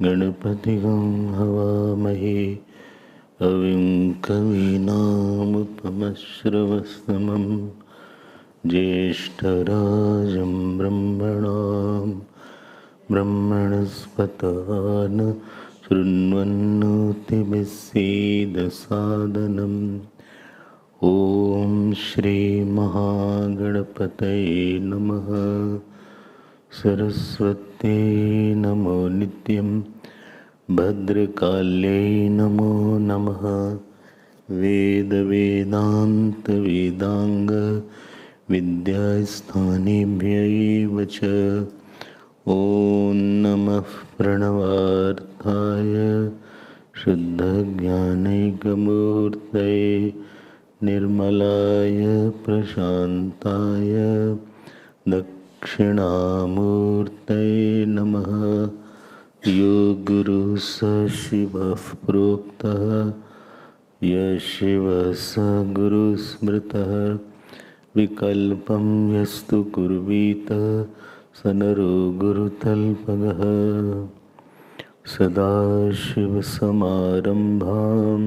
गणपतिगं हवामहे कविं कवीनामुपमश्रवस्तमं ज्येष्ठराजं ब्रह्मणस्पतान शृण्वन्नोतिभिस्सीदसादनम् ॐ श्रीमहागणपतये नमः। सरस्वत्यै नमो नित्यं भद्रकाल्यै नमो नमः। वेदान्त विद्यास्थानेभ्यैव च ॐ नमः प्रणवार्थाय शुद्धज्ञानैकमूर्तये निर्मलाय प्रशान्ताय दक्षिणामूर्तये नमः। यो गुरुः स शिवः प्रोक्तः यः शिवः स गुरुः स्मृतः विकल्पं यस्तु कुर्वीत स नरो गुरुतल्पगः। सदाशिवसमारम्भां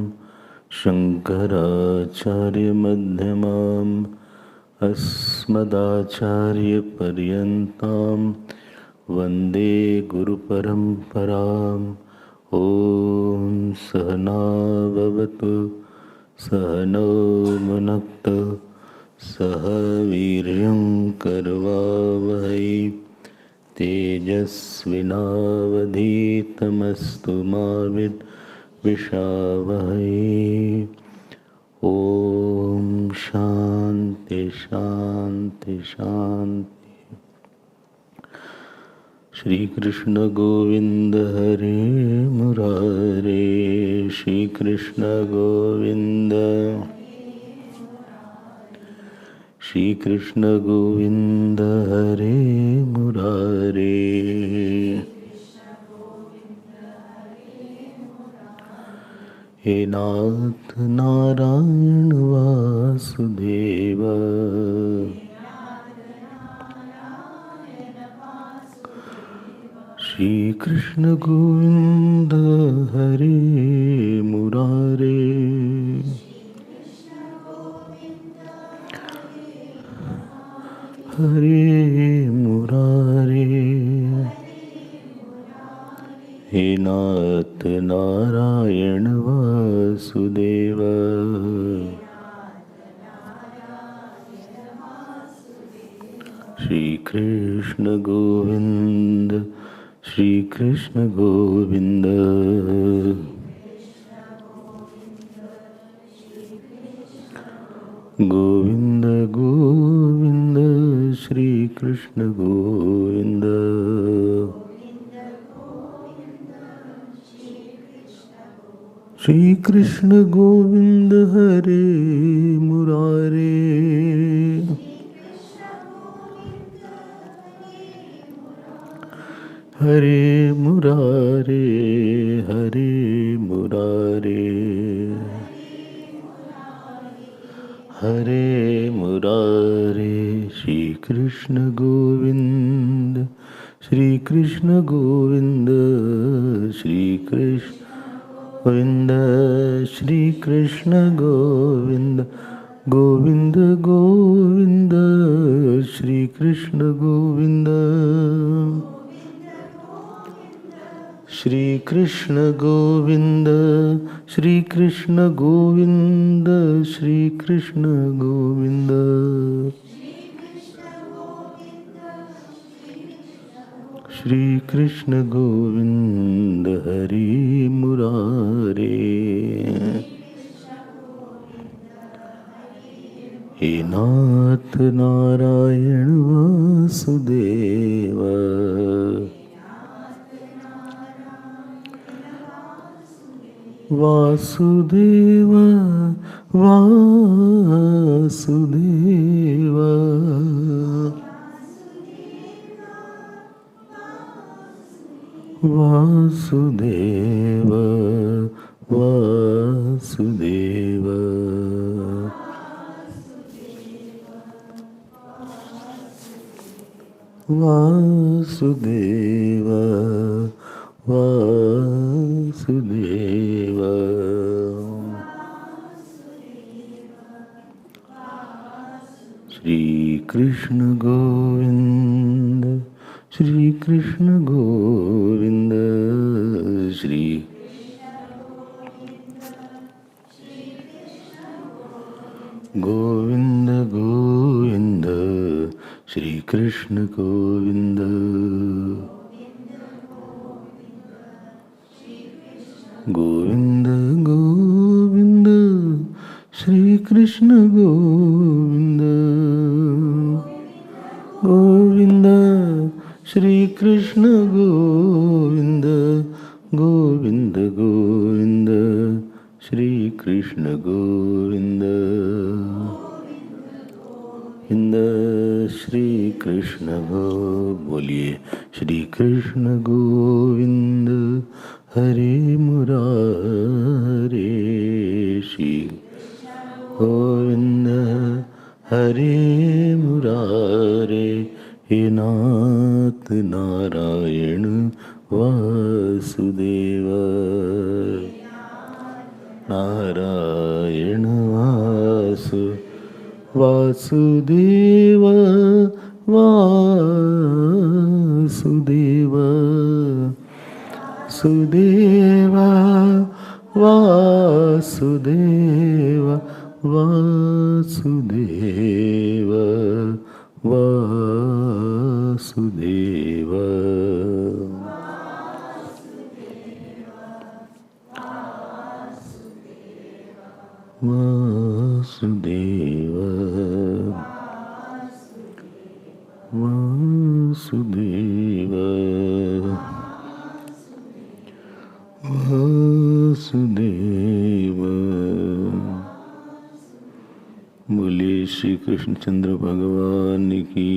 शङ्कराचार्यमध्यमाम् अस्मदाचार्यपर्यन्तां वन्दे गुरुपरम्पराम्। ॐ सहना भवतु सहनौ भुनक्तु सह वीर्यं करवावहै तेजस्विनावधीतमस्तु मा विद्विषावहै। ओम शांति शांति शांति। श्री कृष्ण गोविंद हरे मुरारे, श्री कृष्ण गोविंद, श्री कृष्ण गोविंद हरे मुरारे। हे नाथ नारायण वासुदेव, श्री कृष्ण गोविंद हरे मुरारे। हरे मुरारे। हे नाथ नारायण वासुदेव, श्री कृष्ण गोविंद, श्री कृष्ण गोविंद, गोविंद गोविंद श्री कृष्ण गोविंद। श्री कृष्ण गोविंद हरे मुरारे। हरे मुरारे, हरे मुरारे, हरे मुरारे। Shri Krishna Krishna Govinda, Shri Krishna Govinda, Shri Krishna Govinda, Shri Krishna Govinda, Govinda Govinda, Shri Krishna Govinda. Shri Krishna Govinda, Shri Krishna Govinda, Shri Krishna Govinda. Shri Krishna Govinda, Hari Murare. He Nath Narayan Vasudeva. Vasudeva, Vasudeva, Vasudeva, Vasudeva. Vasudeva, Vasudeva. Shri Krishna Govinda, Shri Krishna Govinda, Shri Govinda Govinda, Shri Krishna Govinda. Govinda Govinda, Shri Krishna Govinda. Govinda, Shri Krishna Govinda. Govinda Govinda, Shri Krishna Govinda. Govinda, Shri Krishna Govinda. बोलिए श्री कृष्ण गोविंद हरे मुरारे. श्री गोविंद हरे मुरारे. हे नाथ नारायण वासुदेव. नारायण वासुदेव, वासुदेव, सुदेव, वासुदेव, वासुदेव, वासुदेव. वासुदेव, वासुदेव, वासुदेव. बोलिए श्री कृष्णचंद्र भगवान की,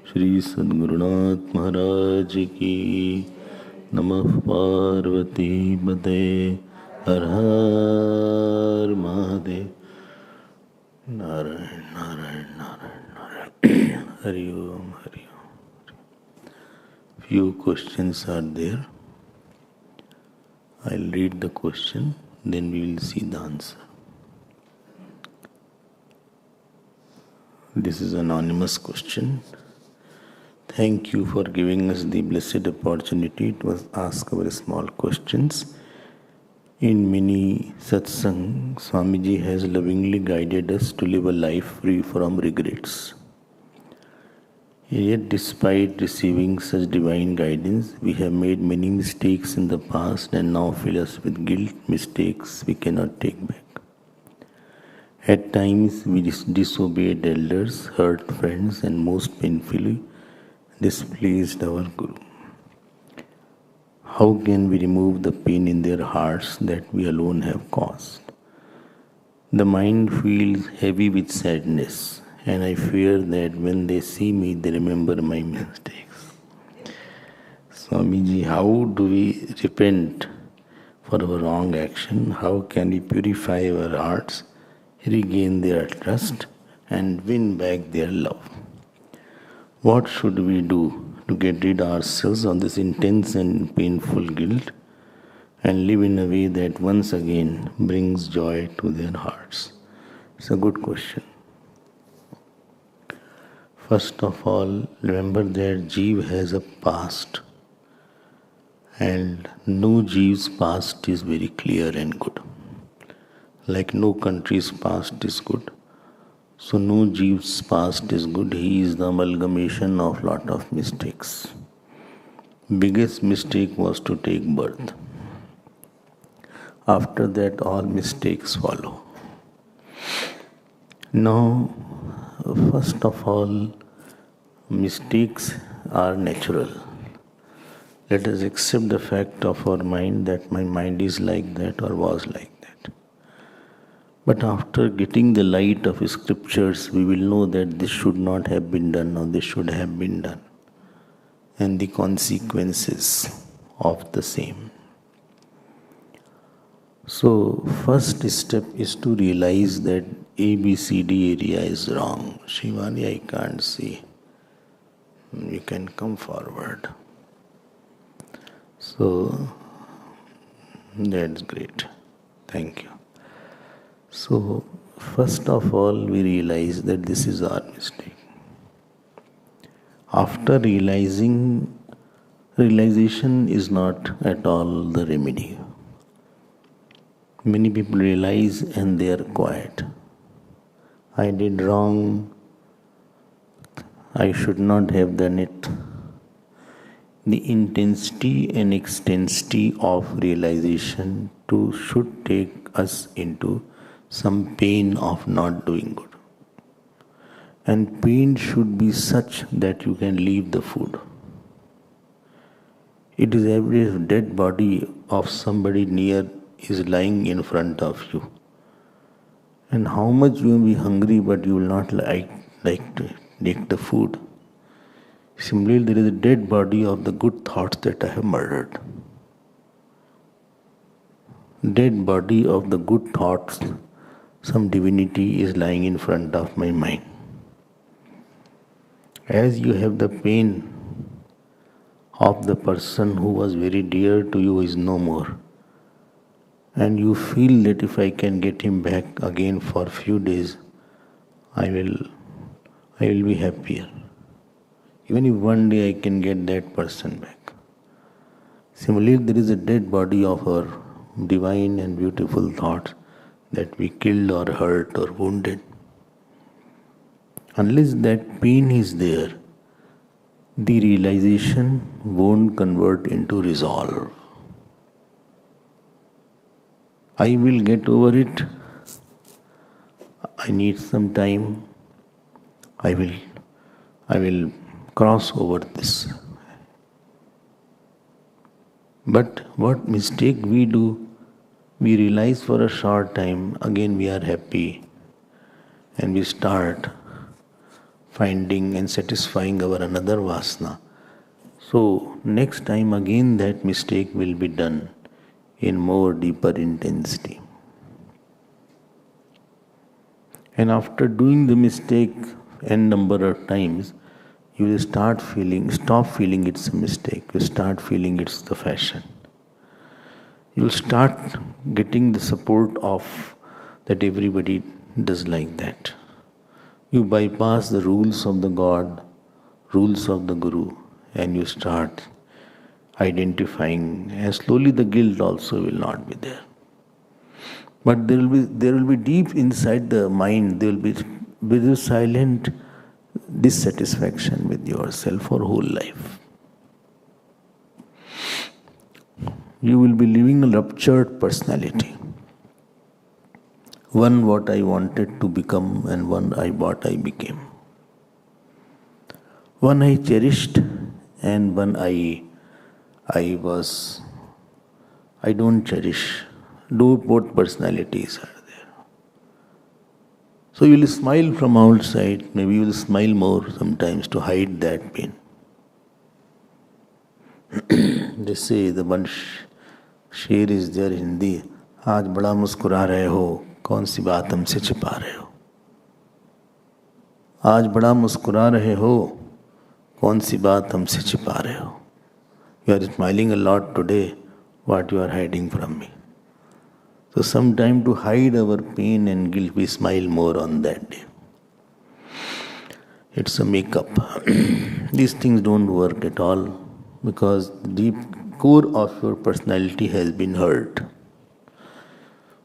श्री सद्गुरुनाथ महाराज की. नमः पार्वती पते, हर हर महादेव. नारायण नारायण नारायण नारायण. हरि ओम हरि ओम. Few questions are there. I'll read the question, then we will see the answer. This is an anonymous question. Thank you for giving us the blessed opportunity to ask our small questions. In many satsang, Swamiji has lovingly guided us to live a life free from regrets. Yet despite receiving such divine guidance, we have made many mistakes in the past and now fill us with guilt, mistakes we cannot take back. At times we disobeyed elders, hurt friends, and most painfully displeased our Guru. How can we remove the pain in their hearts that we alone have caused? The mind feels heavy with sadness, and I fear that when they see me, they remember my mistakes. Swamiji, how do we repent for our wrong action? How can we purify our hearts, regain their trust, and win back their love? What should we do to get rid ourselves of this intense and painful guilt and live in a way that once again brings joy to their hearts? It's a good question. First of all, remember that Jeev has a past, and no Jeev's past is very clear and good. Like no country's past is good, so no Jeev's past is good. He is the amalgamation of lot of mistakes. Biggest mistake was to take birth. After that, all mistakes follow. Now, first of all, mistakes are natural. Let us accept the fact of our mind that my mind is like that or was like that. But after getting the light of scriptures, we will know that this should not have been done or this should have been done, and the consequences of the same. So, first step is to realize that ABCD area is wrong. Shivani, I can't see. You can come forward. So, that's great. Thank you. So, first of all, we realize that this is our mistake. After realization is not at all the remedy. Many people realize and they are quiet. I did wrong. I should not have done it. The intensity and extensity of realization too should take us into some pain of not doing good. And pain should be such that you can leave the food. It is every dead body of somebody near is lying in front of you. And how much you may be hungry, but you will not like to take the food. Similarly, there is a dead body of the good thoughts that I have murdered. Dead body of the good thoughts, some divinity is lying in front of my mind. As you have the pain of the person who was very dear to you is no more, and you feel that if I can get him back again for a few days, I will be happier. Even if one day I can get that person back. Similarly, there is a dead body of our divine and beautiful thoughts that we killed or hurt or wounded. Unless that pain is there, the realization won't convert into resolve. I will get over it. I need some time. I will cross over this. But what mistake we do, we realize for a short time, again we are happy, and we start finding and satisfying our another vasana. So next time again that mistake will be done in more deeper intensity. And after doing the mistake n number of times, you will stop feeling it's a mistake. You start feeling it's the fashion. You will start getting the support of that everybody does like that. You bypass the rules of the God, rules of the Guru, and you start identifying, and slowly the guilt also will not be there. But there will be deep inside the mind, there will be a silent dissatisfaction with yourself for whole life. You will be living a ruptured personality. One what I wanted to become and one what I became. One I cherished and one I don't cherish. Both personalities are there. So you will smile from outside, maybe you will smile more sometimes to hide that pain. They say the one शेर is there in Hindi, आज बड़ा मुस्कुरा रहे हो, कौन सी बात हमसे छिपा रहे हो. आज बड़ा मुस्कुरा रहे हो, कौन सी बात हमसे छिपा रहे हो? You are smiling a lot today. What you are hiding from me? So sometime to hide our pain and guilt, we smile more on that day. It's a makeup. These things don't work at all because the deep core of your personality has been hurt.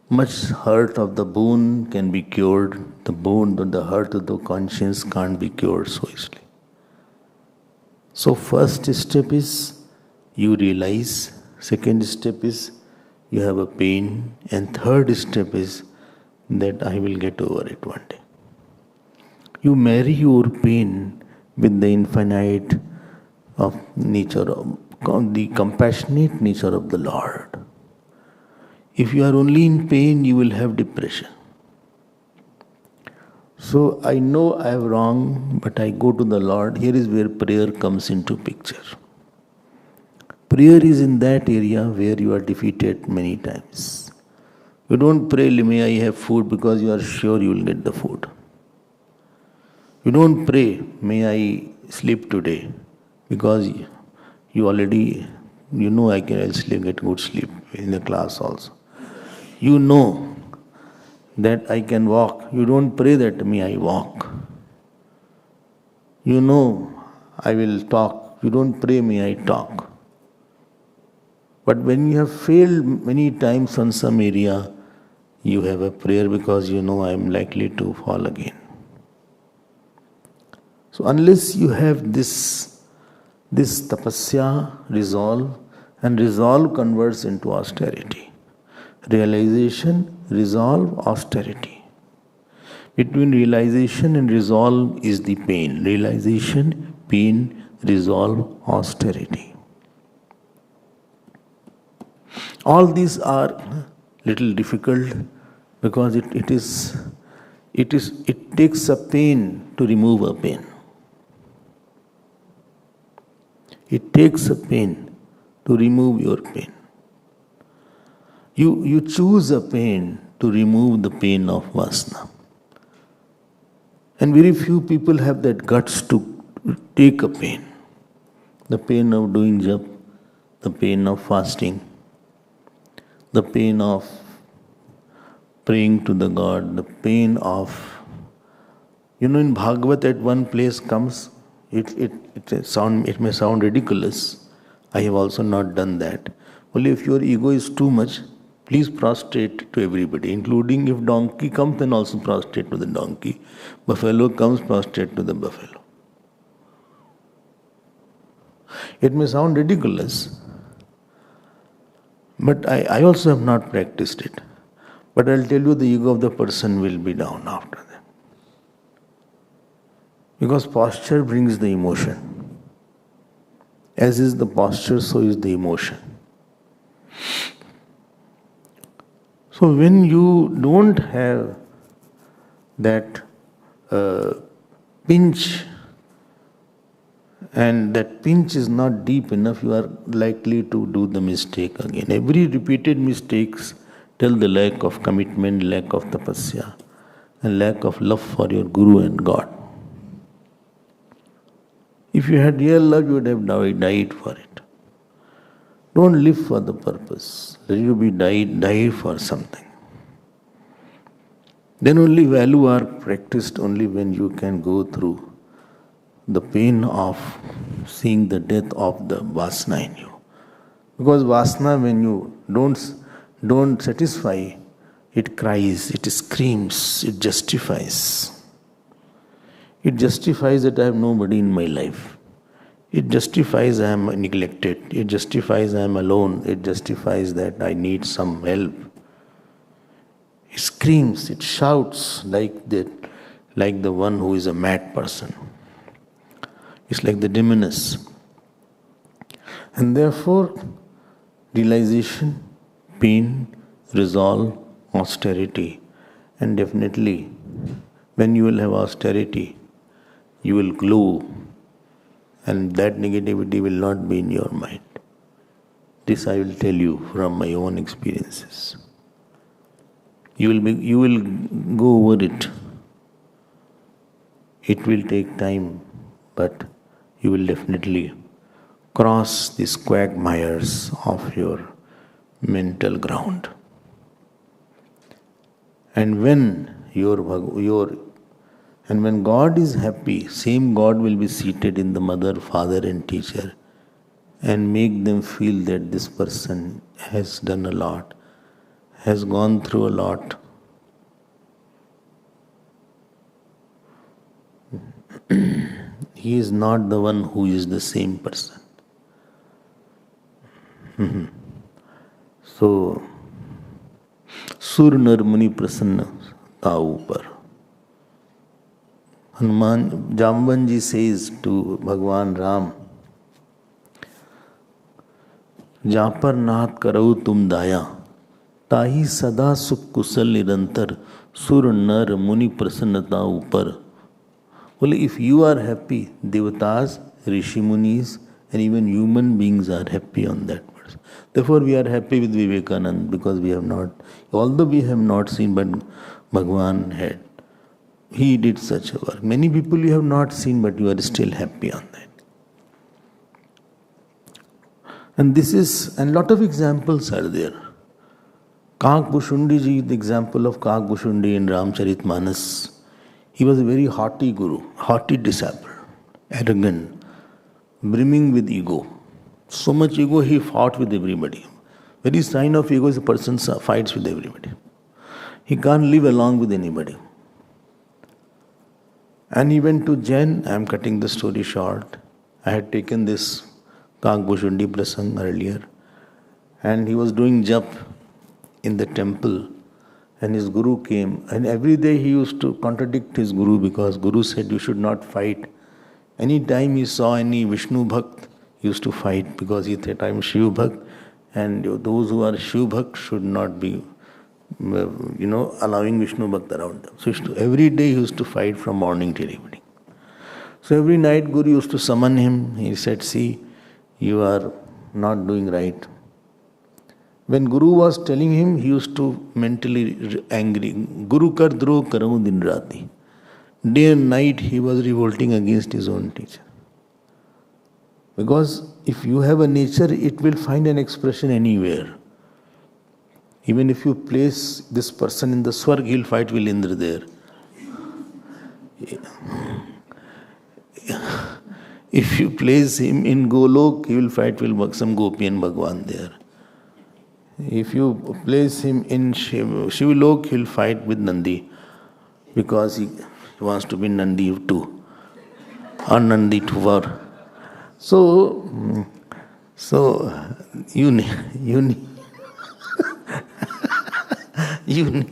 Much hurt of the bone can be cured. The hurt of the conscience can't be cured so easily. So first step is you realize, second step is you have a pain, and third step is that I will get over it one day. You marry your pain with the infinite of nature, of the compassionate nature of the Lord. If you are only in pain, you will have depression. So I know I am wrong, but I go to the Lord. Here is where prayer comes into picture. Prayer is in that area where you are defeated many times. You don't pray, may I have food, because you are sure you will get the food. You don't pray, may I sleep today, because you already, I can sleep, get good sleep in the class also. You know that I can walk. You don't pray that may I walk. You know I will talk. You don't pray may I talk. But when you have failed many times on some area, you have a prayer because you know I am likely to fall again. So unless you have this tapasya, resolve, and resolve converts into austerity. Realization, resolve, austerity. Between realization and resolve is the pain. Realization, pain, resolve, austerity. All these are little difficult because it takes a pain to remove a pain. It takes a pain to remove your pain. You choose a pain to remove the pain of vasana. And very few people have that guts to take a pain. The pain of doing jap, the pain of fasting, the pain of praying to the God, the pain of, in Bhagavad at one place comes, it may sound ridiculous. I have also not done that. Only if your ego is too much, please prostrate to everybody, including if donkey comes, then also prostrate to the donkey. Buffalo comes, prostrate to the buffalo. It may sound ridiculous, but I also have not practiced it. But I'll tell you, the ego of the person will be down after that. Because posture brings the emotion. As is the posture, so is the emotion. So when you don't have that pinch, and that pinch is not deep enough, you are likely to do the mistake again. Every repeated mistakes tell the lack of commitment, lack of tapasya, and lack of love for your Guru and God. If you had real love, you would have died for it. Don't live for the purpose. Let you be die for something. Then only value are practiced only when you can go through the pain of seeing the death of the vasana in you. Because vasana, when you don't satisfy, it cries, it screams, it justifies. It justifies that I have nobody in my life. It justifies I am neglected. It justifies I am alone. It justifies that I need some help. It screams, it shouts like the one who is a mad person. It's like the demoness. And therefore, realization, pain, resolve, austerity. And definitely, when you will have austerity, you will glow, and that negativity will not be in your mind. This I will tell you from my own experiences. You will go over it. It will take time, but you will definitely cross these quagmires of your mental ground. And when and when God is happy, same God will be seated in the mother, father, and teacher, and make them feel that this person has done a lot, has gone through a lot. He is not the one who is the same person. So, Sur Nar Muni Prasanna Tau Par. Hanuman Jambanji says to Bhagwan Ram, जहाँ पर नाथ करो तुम दाया ताही सदा सुख कुशल निरंतर सुर नर मुनि प्रसन्नता ऊपर. Well, if you are happy, devatas, rishi munis, and even human beings are happy on that verse. Therefore, we are happy with Vivekananda because we have not, although we have not seen, but Bhagwan had. He did such a work. Many people you have not seen, but you are still happy on that. And a lot of examples are there. Kak Bhushundi ji, the example of Kak Bhushundi in Ramcharitmanas. He was a very haughty guru, haughty disciple, arrogant, brimming with ego. So much ego, he fought with everybody. Very sign of ego is a person fights with everybody. He can't live along with anybody. And he went to Jain. I am cutting the story short. I had taken this Kak Bhushundi Prasang earlier. And he was doing jap in the temple. And his guru came. And every day he used to contradict his guru because guru said you should not fight. Any time he saw any Vishnu Bhakt, he used to fight because he thought I am Shiv Bhakt. And those who are Shiv Bhakt should not be, allowing Vishnu Bhakt around them. So every day he used to fight from morning till evening. So every night Guru used to summon him. He said, see, you are not doing right. When Guru was telling him, he used to mentally angry. Guru kar dro karau din rati. Day and night he was revolting against his own teacher. Because if you have a nature, it will find an expression anywhere. Even if you place this person in the Swarg, he'll fight with Indra there. If you place him in Golok, he will fight with some Gopi and Bhagwan there. If you place him in Shivlok, he will fight with Nandi because he wants to be Nandi too, or Nandi too. So you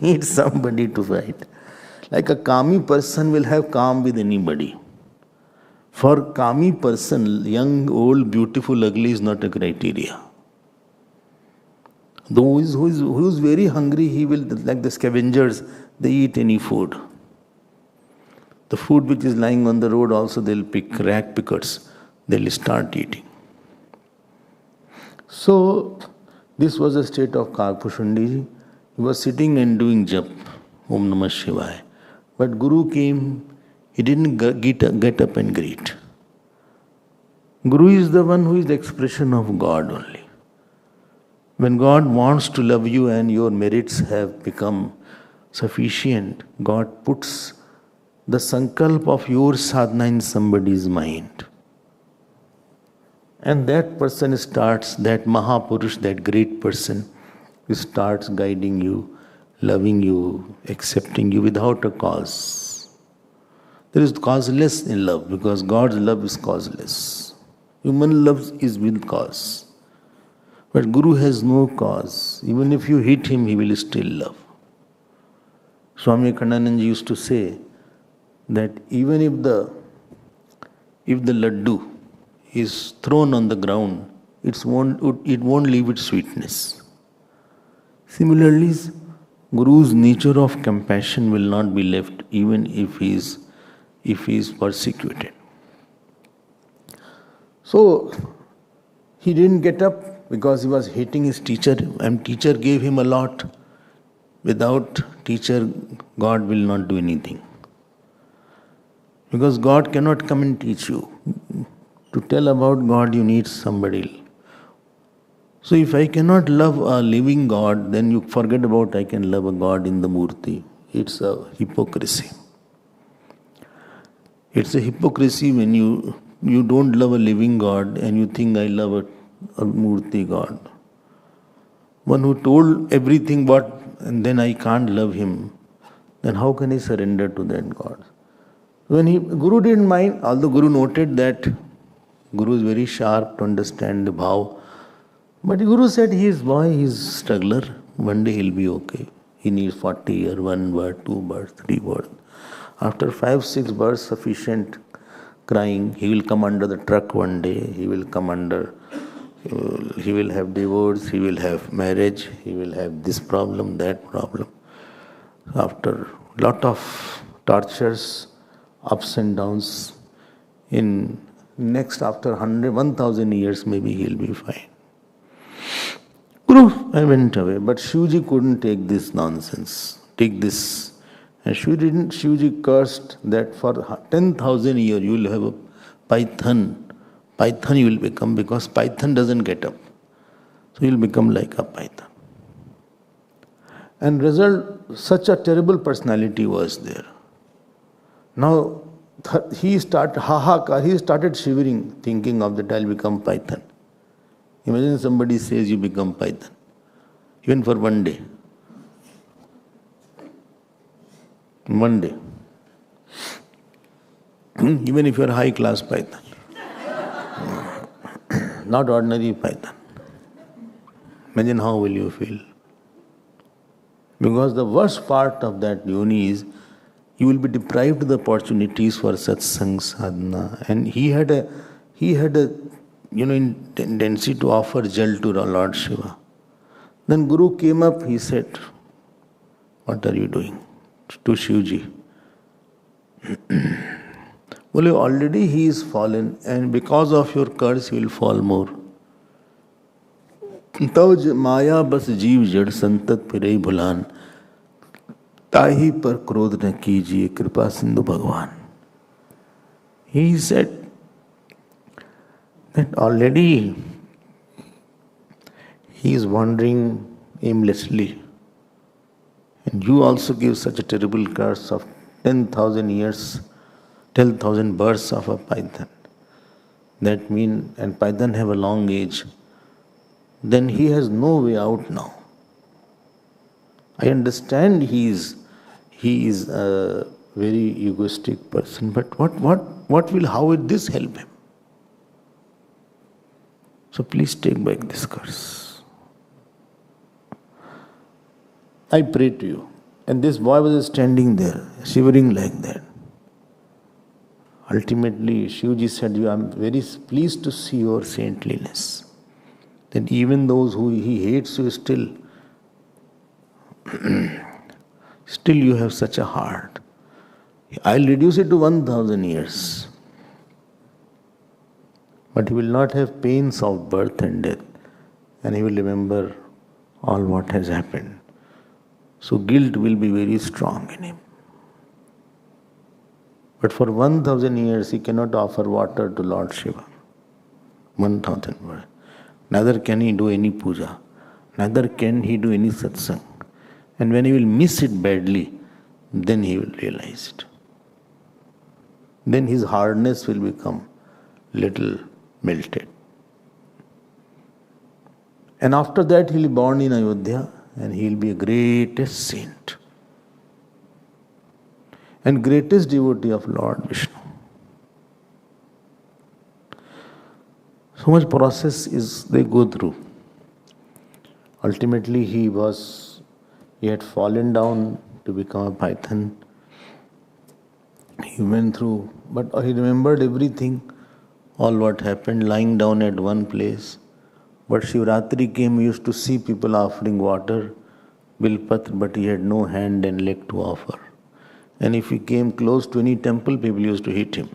need somebody to fight. Like a kami person will have calm with anybody. For kami person, young, old, beautiful, ugly is not a criteria. Those who is very hungry, he will, like the scavengers, they eat any food. The food which is lying on the road also they'll pick, rack pickers. They'll start eating. So, this was the state of Kak Bhushundi ji. He was sitting and doing jap, Om Namah Shivaya. But Guru came, he didn't get up and greet. Guru is the one who is the expression of God only. When God wants to love you and your merits have become sufficient, God puts the sankalp of your sadhana in somebody's mind. And that person starts, that Mahapurush, that great person, starts guiding you, loving you, accepting you without a cause. There is causeless in love because God's love is causeless. Human love is with cause. But Guru has no cause. Even if you hit him, he will still love. Swami Abhedananda used to say that even if the laddu is thrown on the ground, it won't leave its sweetness. Similarly, Guru's nature of compassion will not be left even if he is persecuted. So he didn't get up because he was hating his teacher, and teacher gave him a lot. Without teacher, God will not do anything. Because God cannot come and teach you. To tell about God, you need somebody. So if I cannot love a living God, then you forget about I can love a God in the Murti. It's a hypocrisy. It's a hypocrisy when you don't love a living God and you think I love a Murti God. One who told everything what and then I can't love him, then how can I surrender to that God? Guru didn't mind, although Guru noted that Guru is very sharp to understand the bhav. But Guru said he is boy, he is struggler. One day he'll be okay. He needs 40 years, 1 birth, 2 births, 3 births. After 5, 6 births, sufficient crying, he will come under the truck one day. He will come under, he will have divorce, he will have marriage, he will have this problem, that problem. After lot of tortures, ups and downs, in next after 100, 1000 years maybe he'll be fine. Guru, I went away, but Shivji couldn't take this nonsense, take this. And Shivji cursed that for 10,000 years you will have a python. Python you will become because python doesn't get up. So you will become like a python. And result, such a terrible personality was there. Now he started shivering, thinking of that I'll become python. Imagine somebody says you become python, even for one day. One day. Even if you are high class python. Not ordinary python. Imagine how will you feel. Because the worst part of that yoni is you will be deprived of the opportunities for satsang sadhana. And he had a tendency to offer jal to Lord Shiva. Then Guru came up, he said, what are you doing? To Shivji. Well, already he is fallen and because of your curse he will fall more. तव माया बस जीव जड़ संतत फिरे भुलान ताही पर क्रोध न कीजिए कृपा सिंधु भगवान. He said that already he is wandering aimlessly. And you also give such a terrible curse of 10,000 years, 10,000 births of a python. That means, and python have a long age. Then he has no way out now. I understand he is a very egoistic person, but how will this help him? So please take back this curse. I pray to you. And this boy was standing there, shivering like that. Ultimately, Shivji said, I am very pleased to see your saintliness. That even those who he hates you still you have such a heart. I'll reduce it to 1,000 years. But he will not have pains of birth and death. And he will remember all what has happened. So guilt will be very strong in him. But for 1,000 years he cannot offer water to Lord Shiva. 1,000 years. Neither can he do any puja. Neither can he do any satsang. And when he will miss it badly, then he will realize it. Then his hardness will become little melted. And after that he will be born in Ayodhya and he will be a greatest saint. And greatest devotee of Lord Vishnu. So much process they go through. Ultimately he had fallen down to become a python. He went through, but he remembered everything, all what happened, lying down at one place. But Shivratri came, he used to see people offering water, bilpatra, but he had no hand and leg to offer. And if he came close to any temple, people used to hit him.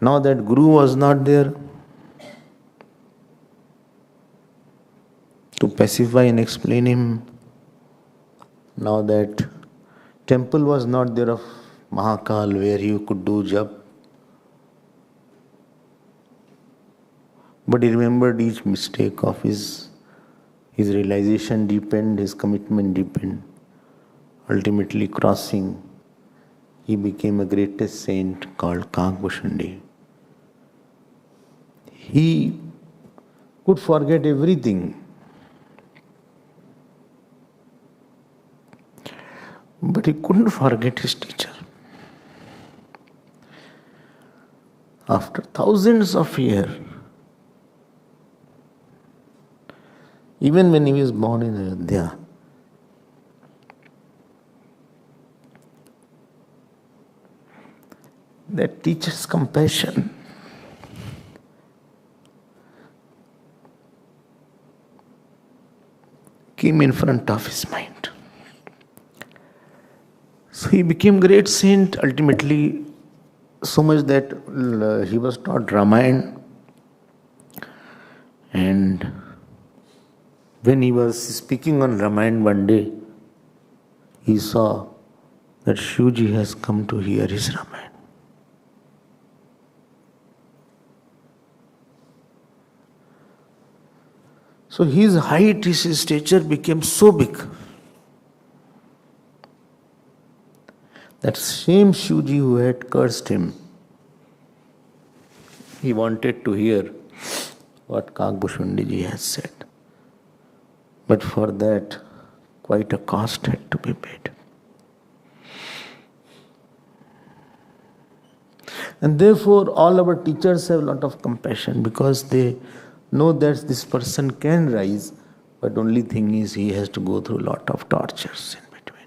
Now that Guru was not there to pacify and explain him, now that temple was not there of Mahakal, where he could do jap. But he remembered each mistake of his realization deepened, his commitment deepened. Ultimately crossing, he became a greatest saint called Kakbhushandi. He could forget everything. But he couldn't forget his teacher. After thousands of years, even when he was born in Ayodhya, that teacher's compassion came in front of his mind. So he became great saint ultimately, so much that he was taught Ramayana, and when he was speaking on Ramayana one day, he saw that Shivji has come to hear his Ramayana. So his height, his stature became so big that same Shivji who had cursed him, he wanted to hear what Kakbhushandi ji has said. But for that, quite a cost had to be paid. And therefore, all our teachers have a lot of compassion because they know that this person can rise, but only thing is he has to go through a lot of tortures in between.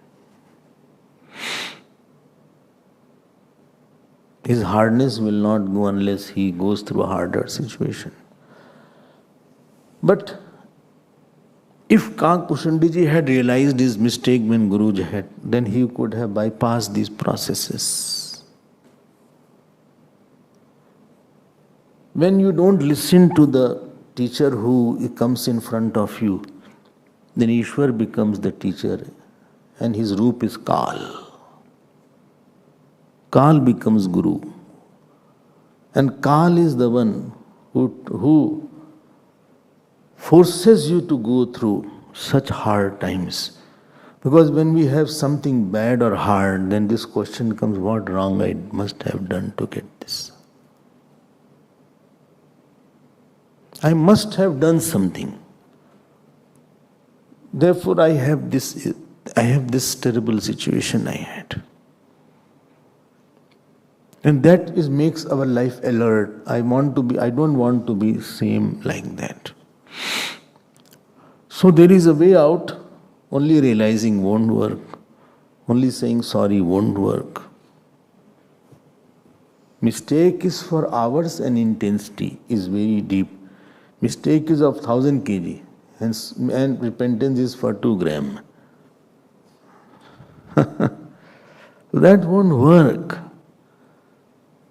His hardness will not go unless he goes through a harder situation. But if Kakbhushandi ji had realized his mistake when Guruji had, then he could have bypassed these processes. When you don't listen to the teacher who comes in front of you, then Ishwar becomes the teacher and his roop is Kal. Kal becomes Guru. And Kal is the one who forces you to go through such hard times. Because when we have something bad or hard, then this question comes, what wrong I must have done to get this? I must have done something. Therefore I have this terrible situation I had. And that makes our life alert. I don't want to be same like that. So there is a way out. Only realizing won't work. Only saying sorry won't work. Mistake is for hours and intensity is very deep. Mistake is of 1000 kg and repentance is for 2 grams. That won't work.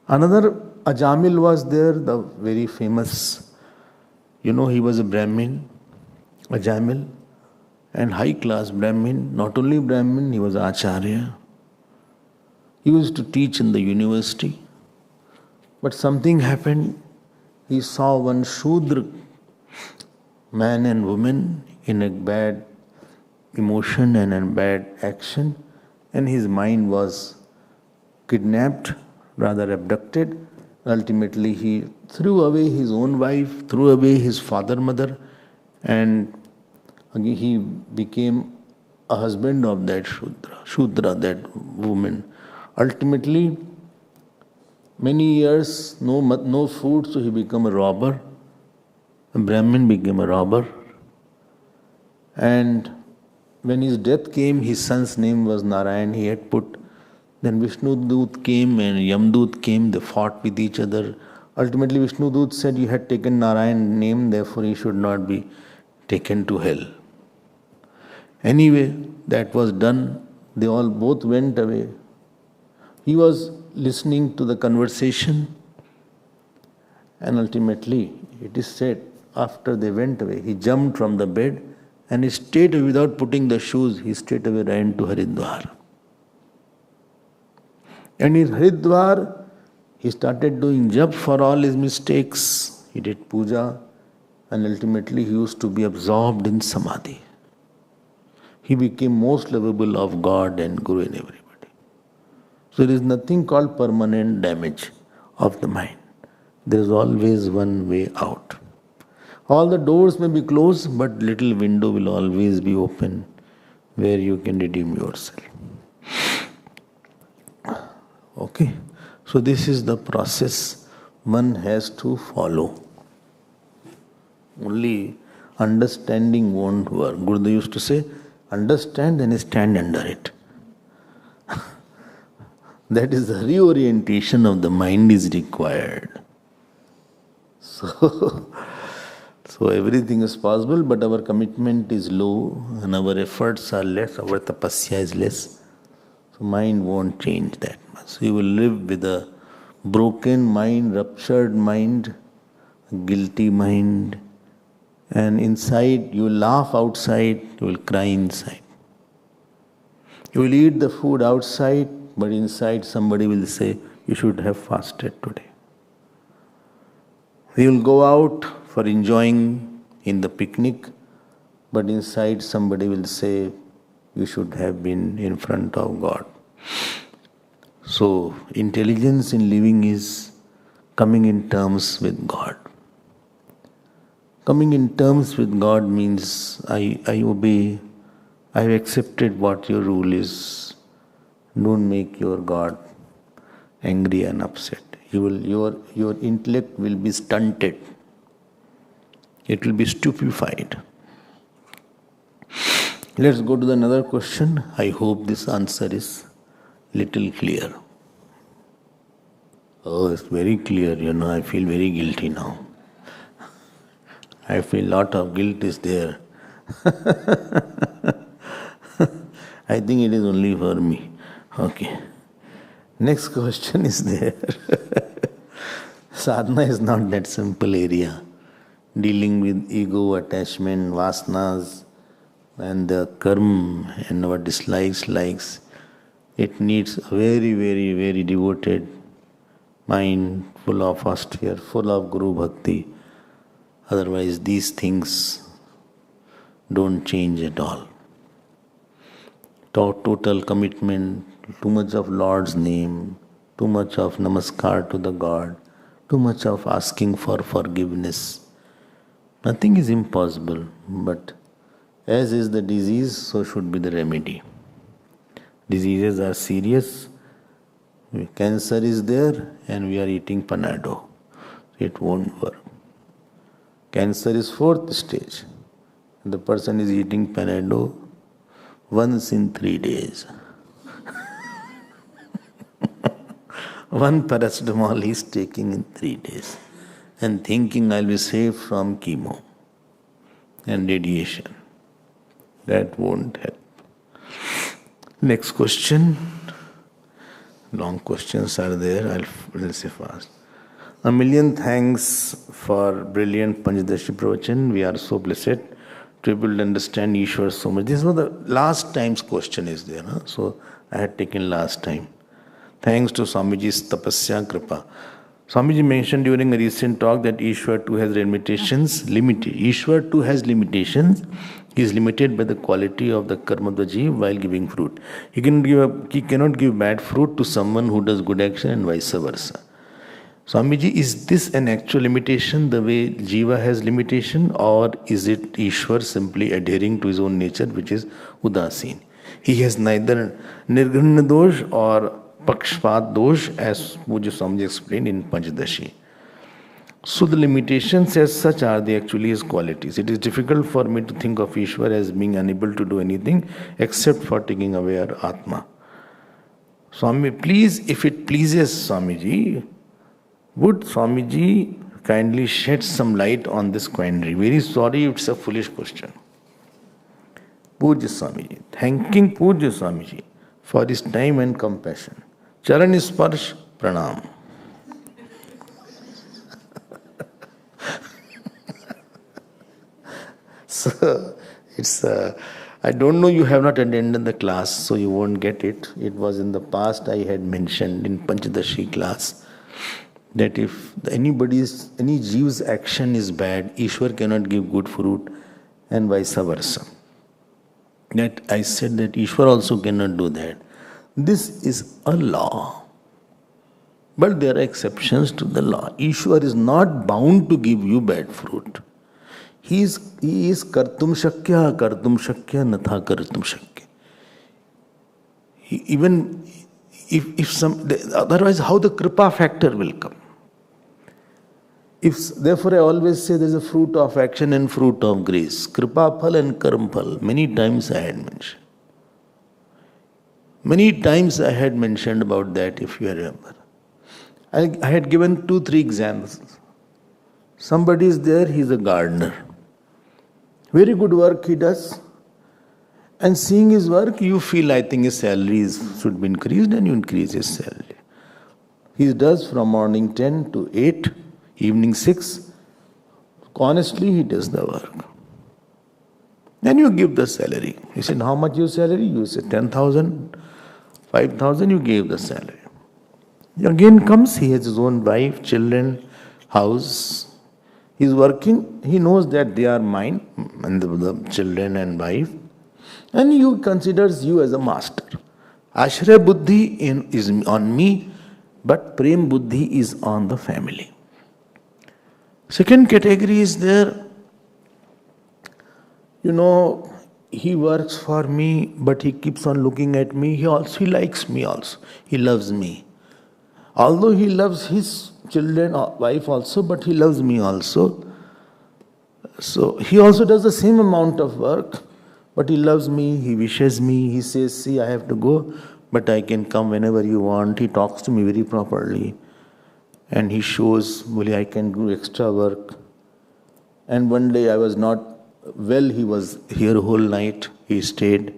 Another Ajamil was there, the very famous, he was a Brahmin, Ajamil, and high class Brahmin. Not only Brahmin, he was Acharya. He used to teach in the university. But something happened. He saw one Shudra, man and woman, in a bad emotion and a bad action, and his mind was kidnapped, rather abducted. Ultimately, he threw away his own wife, threw away his father, mother, and again he became a husband of that Shudra, that woman. Ultimately, many years, no food, so he became a robber. A Brahmin became a robber. And when his death came, his son's name was Narayan. He had put, then Vishnu Dut came and Yamdut came, they fought with each other. Ultimately, Vishnu Dut said, you had taken Narayan's name, therefore he should not be taken to hell. Anyway, that was done. They all both went away. He was listening to the conversation, and ultimately, it is said, after they went away, he jumped from the bed and he straight away, without putting the shoes, he straight away ran to Haridwar. And in Haridwar, he started doing jap for all his mistakes. He did puja, and ultimately he used to be absorbed in samadhi. He became most lovable of God and Guru and everybody. So there is nothing called permanent damage of the mind. There is always one way out. All the doors may be closed, but little window will always be open where you can redeem yourself. Okay? So this is the process one has to follow. Only understanding won't work. Gurudev used to say, understand and stand under it. That is the reorientation of the mind is required. So everything is possible, but our commitment is low and our efforts are less, our tapasya is less. So mind won't change that much. So you will live with a broken mind, ruptured mind, guilty mind, and inside you will laugh outside, you will cry inside. You will eat the food outside, but inside somebody will say, you should have fasted today. You will go out for enjoying in the picnic, but inside somebody will say, you should have been in front of God. So, intelligence in living is coming in terms with God. Coming in terms with God means I obey, I have accepted what your rule is. Don't make your God angry and upset. Your intellect will be stunted. It will be stupefied. Let's go to another question. I hope this answer is little clear. Oh, it's very clear. I feel very guilty now. I feel lot of guilt is there. I think it is only for me. Okay. Next question is there. Sadhana is not that simple area. Dealing with ego, attachment, vasanas, and the karma and our dislikes, likes. It needs a very, very, very devoted mind, full of austere, full of Guru Bhakti. Otherwise, these things don't change at all. Total commitment, too much of Lord's name, too much of namaskar to the God, too much of asking for forgiveness. Nothing is impossible, but as is the disease, so should be the remedy. Diseases are serious. Cancer is there and we are eating Panado. It won't work. Cancer is 4th stage. The person is eating Panado once in 3 days. One paracetamol he is taking in 3 days and thinking I'll be safe from chemo and radiation. That won't help. Next question. Long questions are there. I'll say fast. A million thanks for brilliant Panchadashi Pravachan. We are so blessed to be able to understand Ishwar so much. This was the last time's question is there. So I had taken last time. Thanks to Swamiji's Tapasya Kripa. Swamiji mentioned during a recent talk that Ishwar too has limitations. Ishwar too has limitations. He is limited by the quality of the karma of the jiva while giving fruit. He cannot give bad fruit to someone who does good action and vice versa. Swamiji, is this an actual limitation the way jiva has limitation, or is it Ishwar simply adhering to his own nature, which is udasin? He has neither nirganya dosh or pakshpat dosh, as Puja Swamiji explained in Panchadashi. So the limitations as such are actually his qualities. It is difficult for me to think of Ishwar as being unable to do anything except for taking away our Atma. Swami, please, if it pleases Swamiji, would Swamiji kindly shed some light on this quandary? Very sorry, it's a foolish question. Puja Swamiji, thanking Puja Swamiji for his time and compassion. Charan Sparsh Pranam. So, it's I don't know, you have not attended the class, so you won't get it. It was in the past I had mentioned in Panchadashi class that if any Jeev's action is bad, Ishwar cannot give good fruit and vice versa. That I said that Ishwar also cannot do that. This is a law. But there are exceptions to the law. Ishwar is not bound to give you bad fruit. He is kartum shakya, natha kartum shakya. Even if some, otherwise how the kripa factor will come? Therefore I always say there is a fruit of action and fruit of grace. Kripa phal and karma phal. Many times I had mentioned. Many times I had mentioned about that, if you remember. I had given 2-3 examples. Somebody is there, he is a gardener. Very good work he does. And seeing his work, you feel, I think his salary should be increased, and you increase his salary. He does from morning 10 to 8, evening 6. Honestly, he does the work. Then you give the salary. He said, how much your salary? You said 10,000, 5,000, you gave the salary. Again comes, he has his own wife, children, house. He is working, he knows that they are mine, and the children and wife. And he considers you as a master. Ashraya buddhi is on me, but prem buddhi is on the family. Second category is there, he works for me, but he keeps on looking at me. He likes me also. He loves me. Although he loves his children, wife also, but he loves me also. So he also does the same amount of work, but he loves me, he wishes me, he says, see, I have to go, but I can come whenever you want. He talks to me very properly. And he shows, I can do extra work. And one day I was not well, he was here whole night, he stayed.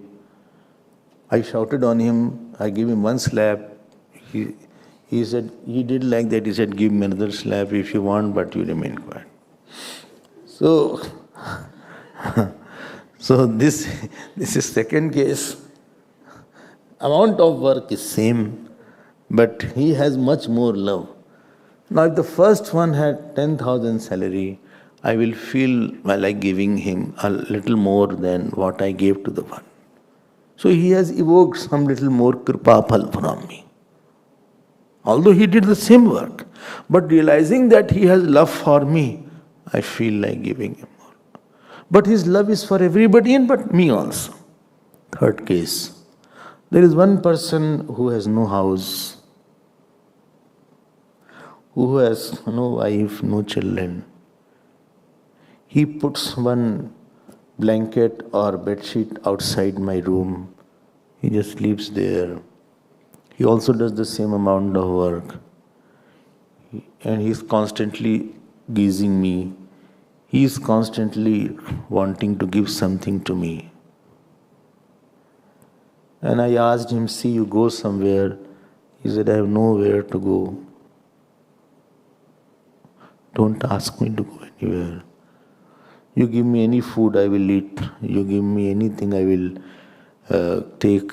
I shouted on him, I gave him one slap. He said, he did like that, he said, give me another slap if you want, but you remain quiet. So this is second case. Amount of work is same, but he has much more love. Now if the first one had 10,000 salary, I will feel like giving him a little more than what I gave to the one. So he has evoked some little more kripa phal from me. Although he did the same work, but realizing that he has love for me, I feel like giving him more. But his love is for everybody and but me also. Third case. There is one person who has no house, who has no wife, no children. He puts one blanket or bedsheet outside my room. He just sleeps there. He also does the same amount of work. And he is constantly gazing me. He is constantly wanting to give something to me. And I asked him, see, you go somewhere. He said, I have nowhere to go. Don't ask me to go anywhere. You give me any food, I will eat. You give me anything, I will take.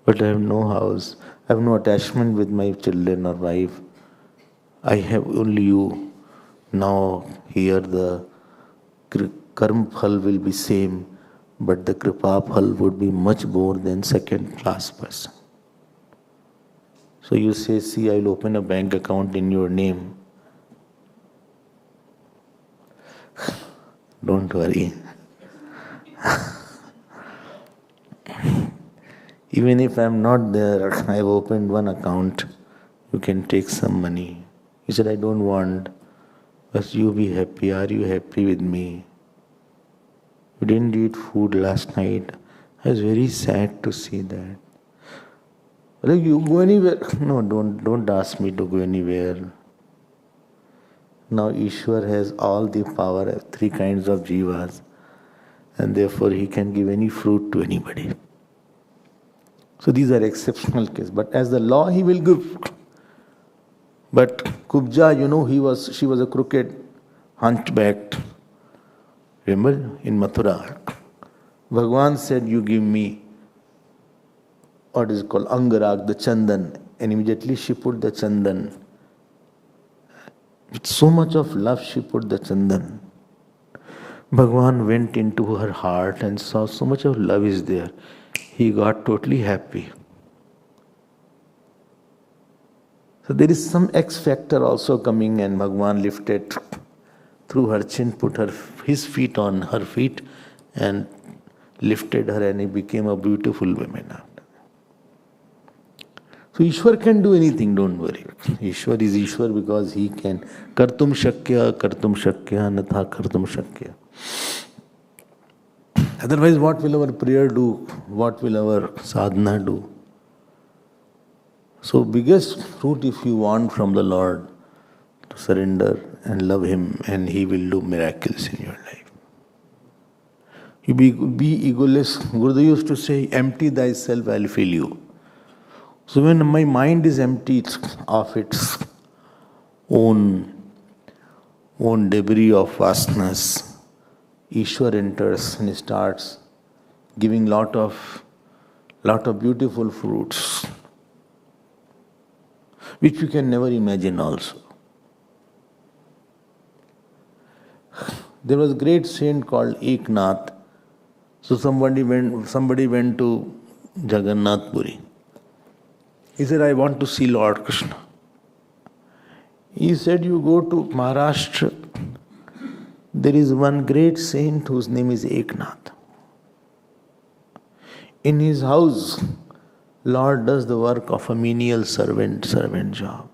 But I have no house. I have no attachment with my children or wife. I have only you. Now here the karma phal will be same, but the kripa phal would be much more than second class person. So you say, see, I will open a bank account in your name. Don't worry. Even if I am not there, I have opened one account. You can take some money. He said, I don't want. But you be happy. Are you happy with me? You didn't eat food last night. I was very sad to see that. Well, you go anywhere? No, don't ask me to go anywhere. Now Ishwar has all the power of 3 kinds of jivas, and therefore he can give any fruit to anybody. So these are exceptional cases. But as the law, he will give. But Kubja, she was a crooked, hunchbacked. Remember in Mathura? Bhagwan said, you give me what is called Angarag, the Chandan. And immediately she put the Chandan. With so much of love she put the Chandan. Bhagwan went into her heart and saw so much of love is there. He got totally happy. So there is some X factor also coming, and Bhagwan lifted through her chin, put his feet on her feet and lifted her, and he became a beautiful woman after. So Ishwar can do anything, don't worry. Ishwar is Ishwar because he can. Kartum shakya, natha kartum shakya. Otherwise, what will our prayer do? What will our sadhana do? So biggest fruit if you want from the Lord, to surrender and love Him, and He will do miracles in your life. You be egoless. Gurudev used to say, empty thyself, I'll fill you. So when my mind is empty of its own debris of vasanas, Ishwar enters and starts giving lot of beautiful fruits, which you can never imagine also. There was a great saint called Eknath. So somebody went to Jagannath Puri. He said, I want to see Lord Krishna. He said, you go to Maharashtra, there is one great saint whose name is Eknath. In his house, Lord does the work of a menial servant job.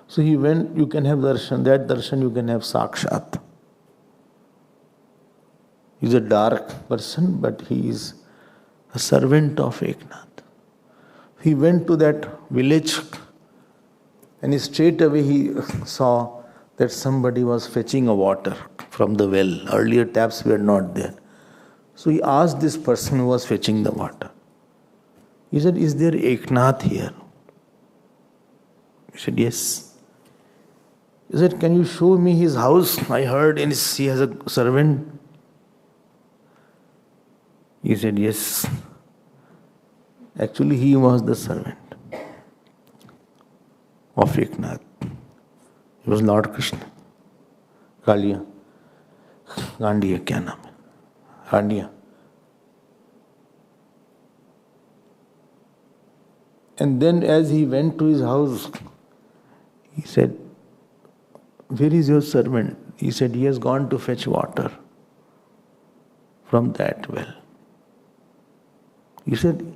So he went, you can have darshan, that darshan you can have sakshat. He's a dark person, but he is a servant of Eknath. He went to that village and straight away he saw that somebody was fetching a water from the well. Earlier taps were not there. So he asked this person who was fetching the water. He said, is there Eknath here? He said, yes. He said, can you show me his house? I heard he has a servant. He said, yes. Actually, he was the servant of Eknath. He was Lord Krishna. Kaliya. Gandiya, kya naam hai? Gandiya. And then as he went to his house, he said, where is your servant? He said, he has gone to fetch water from that well. He said,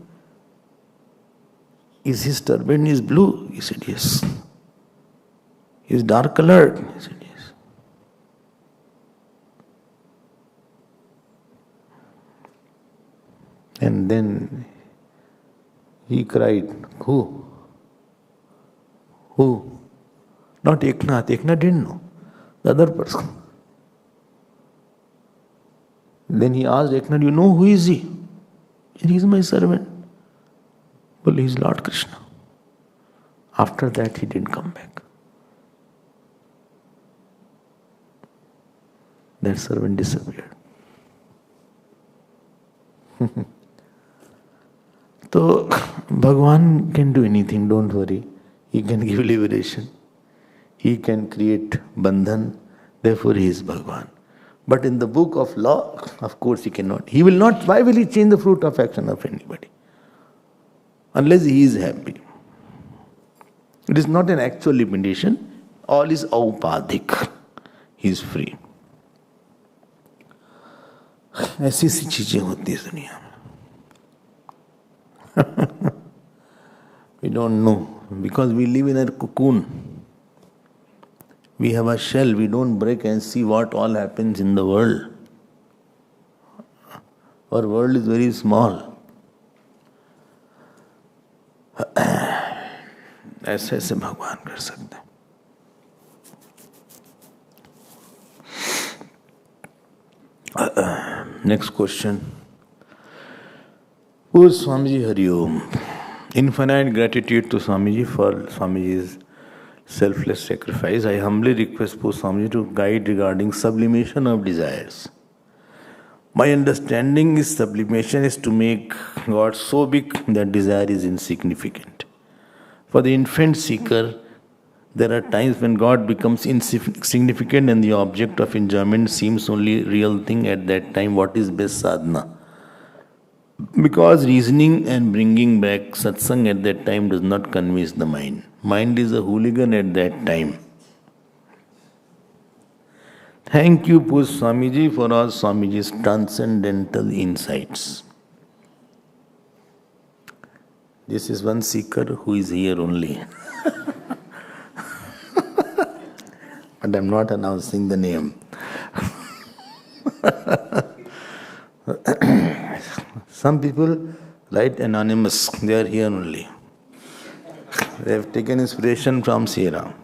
is his turban is blue? He said, yes. Is dark colored? He said, yes. And then he cried, who? Who? Not Eknath. Eknath didn't know. The other person. Then he asked Eknath, you know who is he? He is my servant. Well, he is Lord Krishna. After that, he didn't come back. That servant disappeared. So, Bhagwan can do anything, don't worry. He can give liberation. He can create bandhan. Therefore, he is Bhagwan. But in the book of law, of course, he cannot. He will not. Why will he change the fruit of action of anybody? Unless he is happy. It is not an actual limitation. All is aupadhik. He is free. ऐसी सी चीजें होती है दुनिया में. We don't know because we live in a cocoon. We have a shell. We don't break and see what all happens in the world. Our world is very small. ऐसे ऐसे भगवान कर सकते हैं. Next question. Oh Swamiji Hari Om. Infinite gratitude to Swamiji for Swamiji's selfless sacrifice. I humbly request poor Swamiji to guide regarding sublimation of desires. My understanding is sublimation is to make God so big that desire is insignificant. For the infant seeker, there are times when God becomes insignificant and the object of enjoyment seems only real thing at that time. What is best sadhana? Because reasoning and bringing back satsang at that time does not convince the mind. Mind is a hooligan at that time. Thank you, Puj Swamiji, for all Swamiji's transcendental insights. This is one seeker who is here only. But I'm not announcing the name. Some people write anonymous, they are here only. They have taken inspiration from Sierra.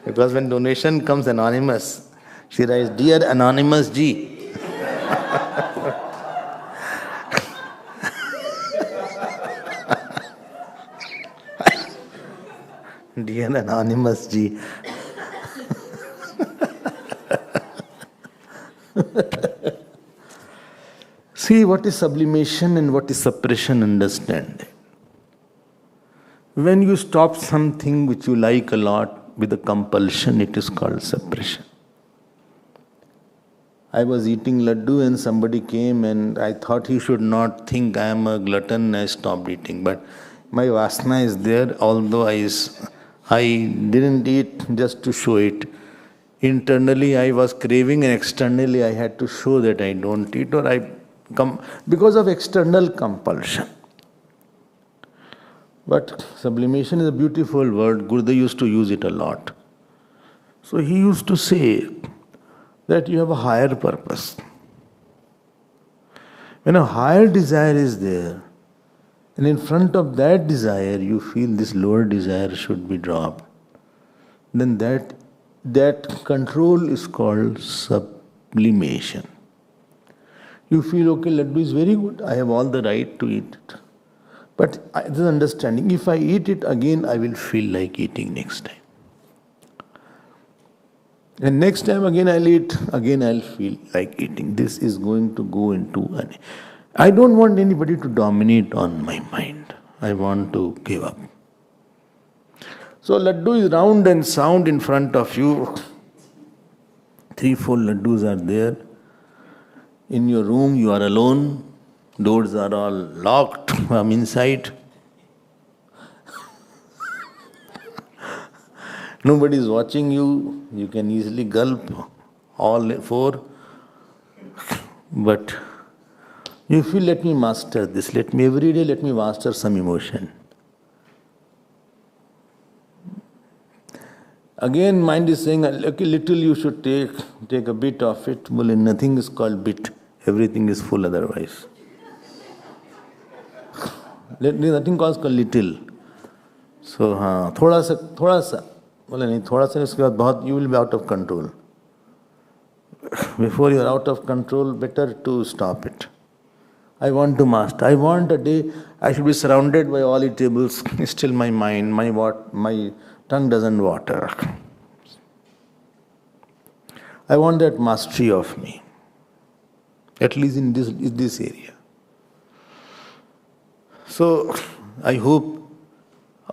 Because when donation comes anonymous, she writes, "Dear Anonymous Ji." Dear Anonymous Ji. See what is sublimation and what is suppression, understand. When you stop something which you like a lot with a compulsion, it is called suppression. I was eating laddu and somebody came and I thought he should not think I am a glutton, I stopped eating. But my vasana is there, although I didn't eat just to show it. Internally I was craving and externally I had to show that I don't eat or I come because of external compulsion. But sublimation is a beautiful word. Gurudev used to use it a lot. So he used to say that you have a higher purpose. When a higher desire is there, and in front of that desire you feel this lower desire should be dropped, then that control is called sublimation. You feel, okay, laddu is very good, I have all the right to eat it. But this understanding, if I eat it again, I will feel like eating next time. And next time again I'll eat, again I'll feel like eating. This is going to go into I don't want anybody to dominate on my mind. I want to give up. So laddu is round and sound in front of you. 3-4 laddus are there. In your room you are alone. Doors are all locked from inside. Nobody is watching you. You can easily gulp all 4. But you feel, let me master this. Every day let me master some emotion. Again mind is saying, okay, little you should take a bit of it. Well, nothing is called bit. Everything is full otherwise. Nothing called little. So, थोड़ा सा बोले नहीं थोड़ा सा उसके बाद बहुत you will be out of control. Before you are out of control, better to stop it. I want to master. I want a day I should be surrounded by all eatables. Still my mind, my tongue doesn't water. I want that mastery of me. At least in this area. So, I hope,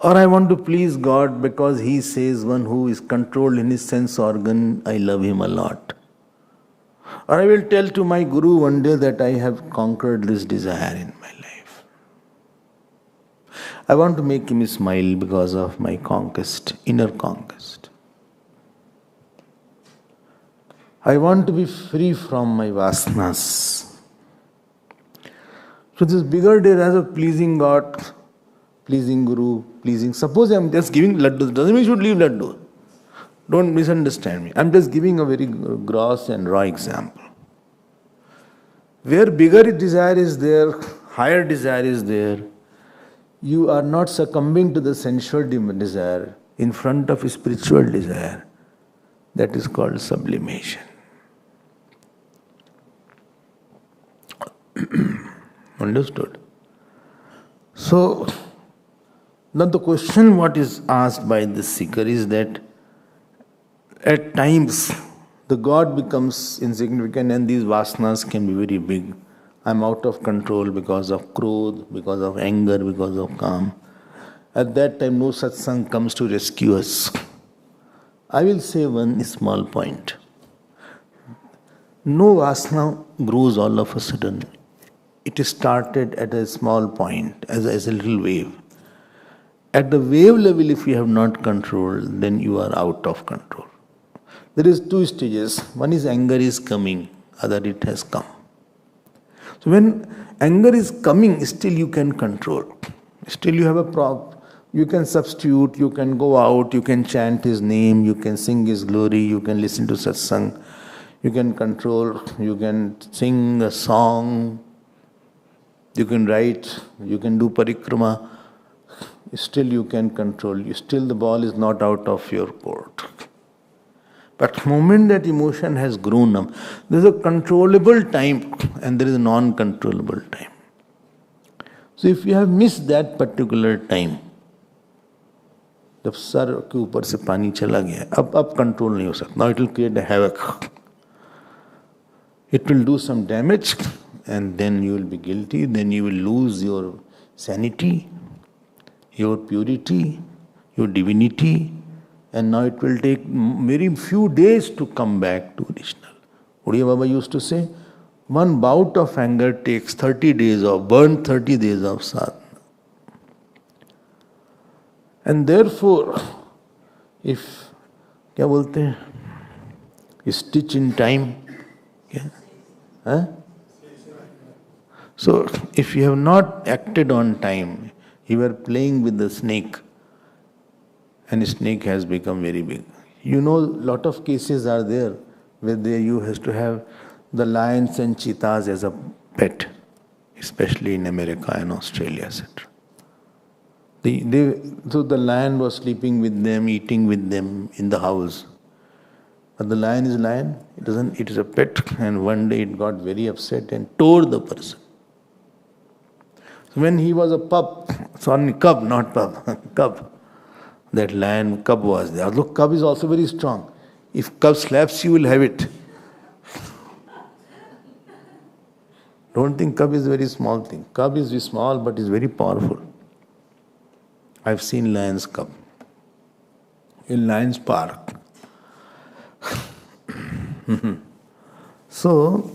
or I want to please God because He says one who is controlled in his sense organ, I love him a lot. Or I will tell to my Guru one day that I have conquered this desire in my life. I want to make him smile because of my conquest, inner conquest. I want to be free from my vasanas. So this bigger desire of pleasing God, pleasing Guru, suppose I am just giving laddu, doesn't mean you should leave laddu. Don't misunderstand me. I am just giving a very gross and raw example. Where bigger desire is there, higher desire is there, you are not succumbing to the sensual desire in front of a spiritual desire. That is called sublimation. Understood? So, now the question what is asked by this seeker is that At times, the God becomes insignificant and these vasanas can be very big. I'm out of control because of krodh, because of anger, because of calm. At that time, no satsang comes to rescue us. I will say one small point. No vasana grows all of a sudden. It started at a small point, as a little wave. At the wave level, if you have not control, then you are out of control. There is two stages. One is anger is coming, other it has come. So when anger is coming, still you can control. Still you have a problem. You can substitute, you can go out, you can chant his name, you can sing his glory, you can listen to satsang, you can control, you can sing a song, you can write, you can do parikrama. Still you can control. Still the ball is not out of your court. But the moment that emotion has grown up, there is a controllable time and there is a non-controllable time. So if you have missed that particular time, जब sir के ऊपर से पानी चला गया, अब control नहीं हो सकता. Now it will create a havoc. It will do some damage and then you will be guilty, then you will lose your sanity, your purity, your divinity, and now it will take very few days to come back to original. Uriya Baba used to say, one bout of anger takes 30 days of, burn 30 days of sadhana. And therefore, if, क्या बोलते हैं, stitch in time, क्या? Huh? So, if you have not acted on time, you are playing with the snake, and the snake has become very big. You know, lot of cases are there where you have to have the lions and cheetahs as a pet, especially in America and Australia, etc. So the lion was sleeping with them, eating with them in the house. But the lion is lion, it is a pet, and one day it got very upset and tore the person. So when he was a pup, cub, not pup, cub, that lion cub was there. Although cub is also very strong. If cub slaps you, will have it. Don't think cub is a very small thing. Cub is very small but is very powerful. I've seen lion's cub in Lion's Park. So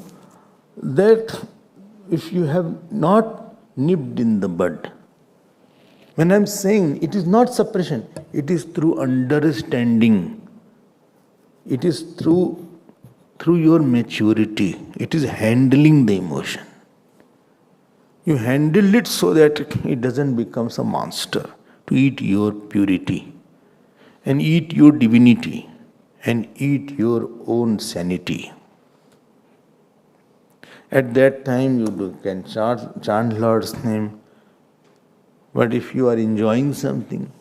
that if you have not nipped in the bud, when I'm saying it is not suppression, it is through understanding. It is through your maturity. It is handling the emotion. You handle it so that it doesn't become a monster to eat your purity and eat your divinity and eat your own sanity. At that time you can chant Lord's name, but if you are enjoying something,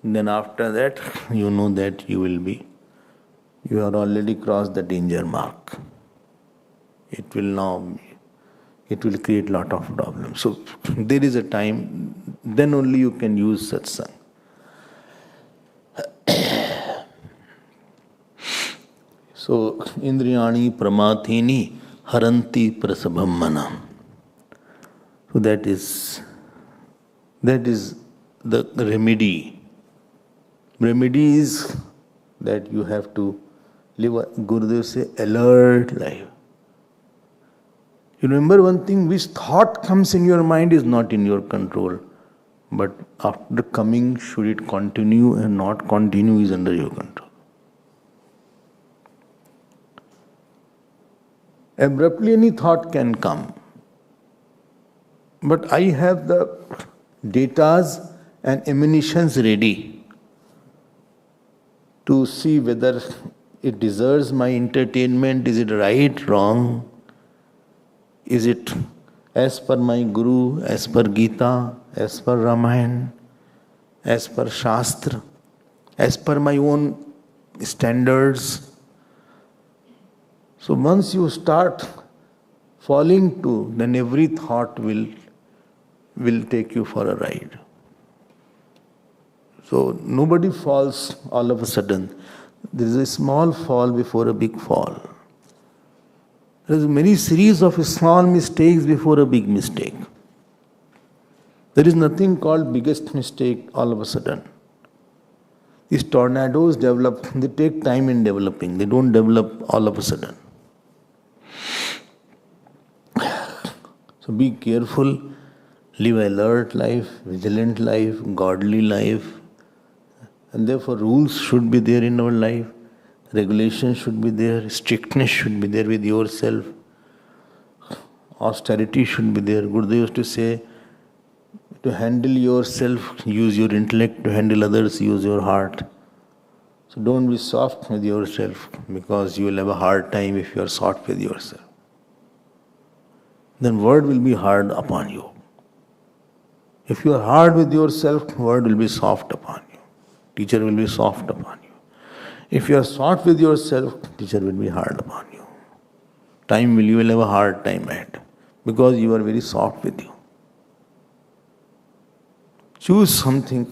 then after that you know that you have already crossed the danger mark. It will create lot of problems. So there is a time, then only you can use satsang. So indriyani pramathini haranti prasabham mana. So that is the remedy. Remedy is that you have to live a, Gurudev say, alert life. You remember one thing, which thought comes in your mind is not in your control. But after coming, should it continue and not continue is under your control. Abruptly any thought can come. But I have the datas and emanations ready to see whether it deserves my entertainment, is it right, wrong? Is it as per my Guru, as per Gita, as per Ramayana, as per Shastra, as per my own standards? So once you start falling to, then every thought will take you for a ride. So nobody falls all of a sudden. There is a small fall before a big fall. There is a many series of small mistakes before a big mistake. There is nothing called biggest mistake all of a sudden. These tornadoes develop, they take time in developing. They don't develop all of a sudden. So be careful, live alert life, vigilant life, godly life. And therefore rules should be there in our life. Regulations should be there. Strictness should be there with yourself. Austerity should be there. Gurudev used to say, to handle yourself, use your intellect. To handle others, use your heart. So don't be soft with yourself, because you will have a hard time if you are soft with yourself. Then word will be hard upon you. If you are hard with yourself, word will be soft upon you. Teacher will be soft upon you. If you are soft with yourself, teacher will be hard upon you. You will have a hard time ahead, because you are very soft with you. Choose something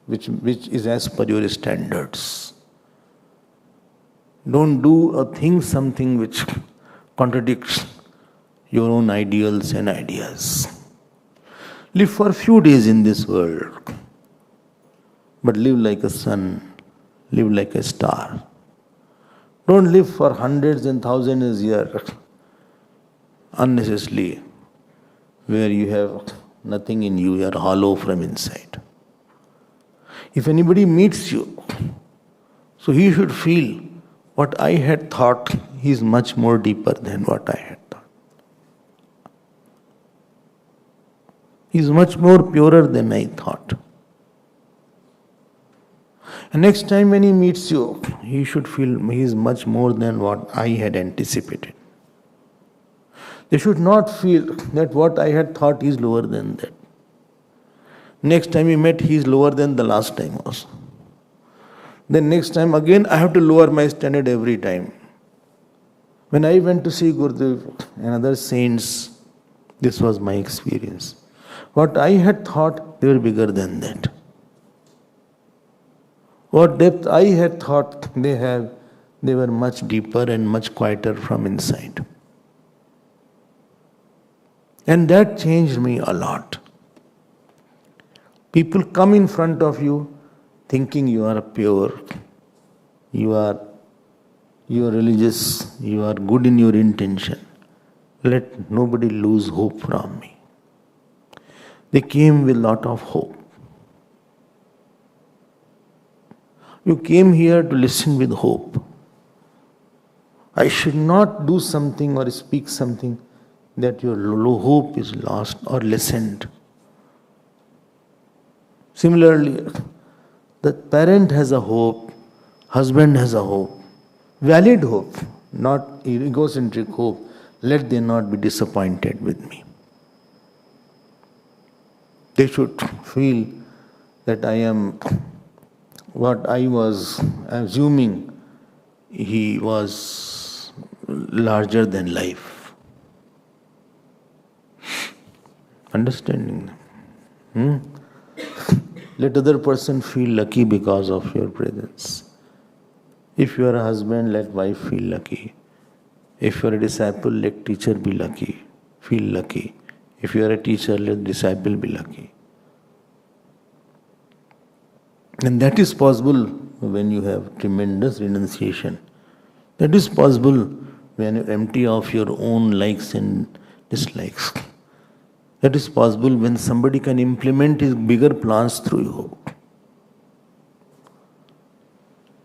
which is as per your standards. Don't do something which contradicts your own ideals and ideas. Live for a few days in this world, but live like a sun, live like a star. Don't live for hundreds and thousands of years unnecessarily, where you have nothing in you, you are hollow from inside. If anybody meets you, so he should feel what I had thought is much more deeper than what I had thought. He is much more purer than I thought. And next time when he meets you, he should feel he is much more than what I had anticipated. They should not feel that what I had thought is lower than that. Next time we met, he is lower than the last time also. Then next time again, I have to lower my standard every time. When I went to see Gurudev and other saints, this was my experience. What I had thought, they were bigger than that. What depth I had thought they were much deeper and much quieter from inside. And that changed me a lot. People come in front of you thinking you are pure, you are religious, you are good in your intention. Let nobody lose hope from me. They came with a lot of hope. You came here to listen with hope. I should not do something or speak something that your low hope is lost or lessened. Similarly, the parent has a hope, husband has a hope, valid hope, not egocentric hope. Let them not be disappointed with me. They should feel that I am what I was assuming he was larger than life. Understanding? Let other person feel lucky because of your presence. If you are a husband, let wife feel lucky. If you are a disciple, let teacher be lucky, feel lucky. If you are a teacher, let disciple be lucky. And that is possible when you have tremendous renunciation. That is possible when you are empty of your own likes and dislikes. That is possible when somebody can implement his bigger plans through you.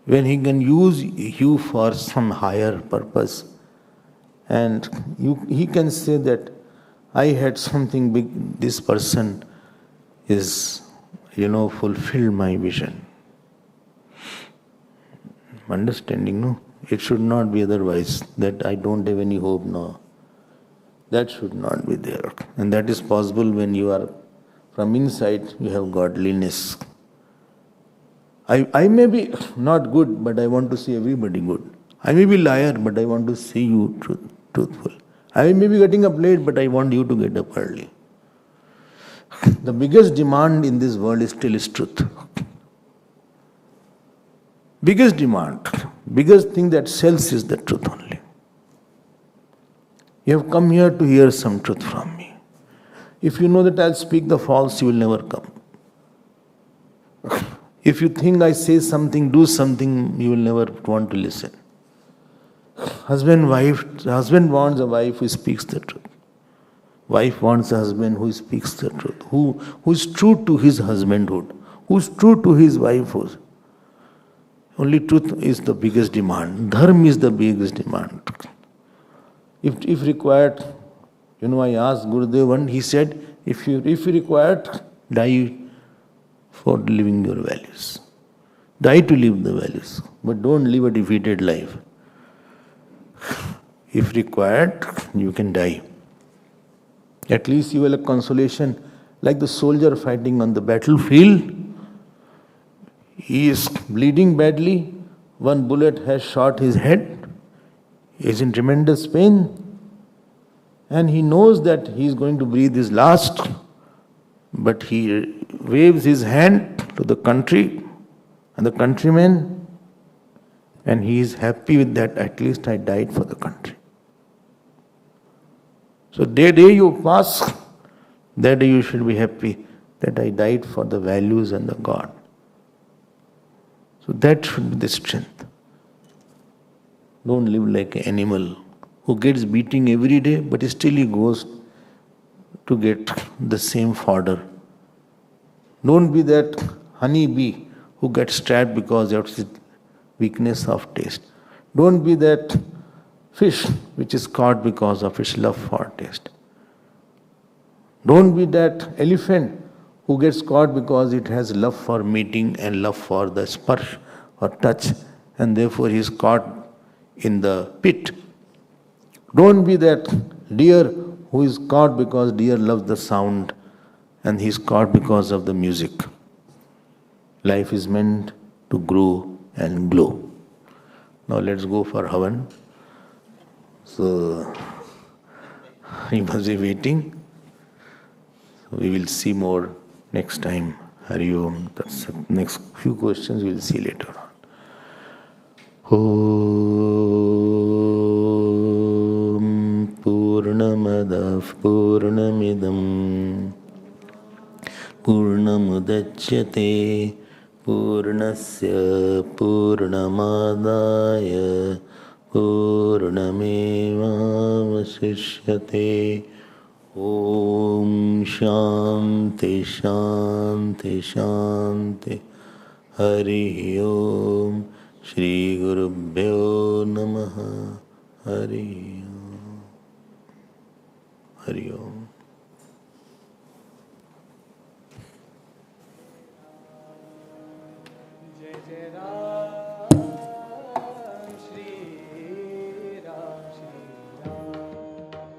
When he can use you for some higher purpose. And he can say that I had something big, this person is, fulfilled my vision. Understanding, no? It should not be otherwise, that I don't have any hope, no. That should not be there. And that is possible when you are, from inside, you have godliness. I may be not good, but I want to see everybody good. I may be liar, but I want to see you truthful. I may be getting up late, but I want you to get up early. The biggest demand in this world is still truth. Biggest demand. Biggest thing that sells is the truth only. You have come here to hear some truth from me. If you know that I'll speak the false, you will never come. If you think I say something, do something, you will never want to listen. Husband wants a wife who speaks the truth. Wife wants a husband who speaks the truth, who is true to his husbandhood, who is true to his wifehood. Only truth is the biggest demand. Dharma is the biggest demand. If required, I asked Gurudev one, he said, if you required, die for living your values. Die to live the values, but don't live a defeated life. If required, you can die. At least you will have consolation, like the soldier fighting on the battlefield. He is bleeding badly. One bullet has shot his head. He is in tremendous pain. And he knows that he is going to breathe his last. But he waves his hand to the country and the countrymen. And he is happy with that. At least I died for the country. So the day you pass, that day you should be happy that I died for the values and the God. So that should be the strength. Don't live like an animal who gets beating every day, but still he goes to get the same fodder. Don't be that honey bee who gets stabbed because of his weakness of taste. Don't be that fish which is caught because of its love for taste. Don't be that elephant who gets caught because it has love for meeting and love for the sparsh or touch, and therefore he is caught in the pit. Don't be that deer who is caught because deer loves the sound and he is caught because of the music. Life is meant to grow and glow. Now let's go for Havan. So you must be waiting. So we will see more next time. Hari Om. That's the next few questions we will see later on. Om Purnamadav Purnamidam Purnamudachyate Purnasya Purnamadaya Purnamevavasishyate. Om Shanti Shanti Shanti. Hari Om. Shri Gurubhyo Namaha. Hari Om. Hari Om. Jai Jai Ram.